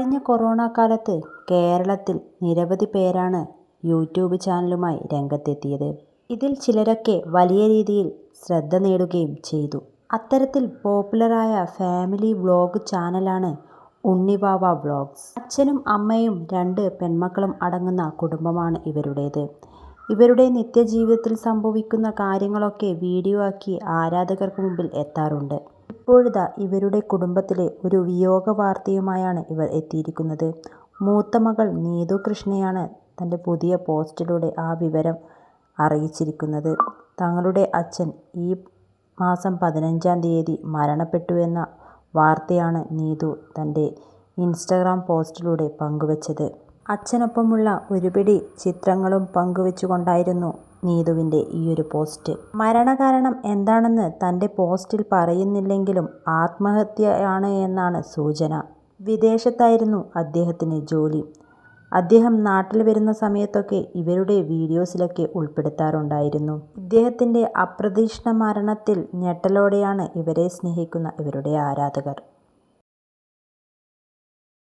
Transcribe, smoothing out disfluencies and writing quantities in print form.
കഴിഞ്ഞ കൊറോണ കാലത്ത് കേരളത്തിൽ നിരവധി പേരാണ് യൂട്യൂബ് ചാനലുമായി രംഗത്തെത്തിയത്. ഇതിൽ ചിലരൊക്കെ വലിയ രീതിയിൽ ശ്രദ്ധ നേടുകയും ചെയ്തു. അത്തരത്തിൽ പോപ്പുലറായ ഫാമിലി വ്ലോഗ് ചാനലാണ് ഉണ്ണിവാവ വ്ലോഗ്സ്. അച്ഛനും അമ്മയും 2 പെൺമക്കളും അടങ്ങുന്ന കുടുംബമാണ് ഇവരുടേത്. ഇവരുടെ നിത്യജീവിതത്തിൽ സംഭവിക്കുന്ന കാര്യങ്ങളൊക്കെ വീഡിയോ ആക്കി ആരാധകർക്ക് മുമ്പിൽ എത്താറുണ്ട്. ഇപ്പോഴിതാ ഇവരുടെ കുടുംബത്തിലെ ഒരു വിയോഗ വാർത്തയുമായാണ് ഇവർ എത്തിയിരിക്കുന്നത്. മൂത്ത മകൾ നീതു കൃഷ്ണയാണ് തൻ്റെ പുതിയ പോസ്റ്റിലൂടെ ആ വിവരം അറിയിച്ചിരിക്കുന്നത്. തങ്ങളുടെ അച്ഛൻ ഈ മാസം 15-ാം തീയതി മരണപ്പെട്ടുവെന്ന വാർത്തയാണ് നീതു തൻ്റെ ഇൻസ്റ്റഗ്രാം പോസ്റ്റിലൂടെ പങ്കുവച്ചത്. അച്ഛനൊപ്പമുള്ള ഒരുപിടി ചിത്രങ്ങളും പങ്കുവച്ചുകൊണ്ടായിരുന്നു നീതുവിൻ്റെ ഈയൊരു പോസ്റ്റ്. മരണകാരണം എന്താണെന്ന് തൻ്റെ പോസ്റ്റിൽ പറയുന്നില്ലെങ്കിലും ആത്മഹത്യയാണ് എന്നാണ് സൂചന. വിദേശത്തായിരുന്നു അദ്ദേഹത്തിന് ജോലി. അദ്ദേഹം നാട്ടിൽ വരുന്ന സമയത്തൊക്കെ ഇവരുടെ വീഡിയോസിലൊക്കെ ഉൾപ്പെടുത്താറുണ്ടായിരുന്നു. ഇദ്ദേഹത്തിൻ്റെ അപ്രതീക്ഷിത മരണത്തിൽ ഞെട്ടലോടെയാണ് ഇവരെ സ്നേഹിക്കുന്ന ഇവരുടെ ആരാധകർ.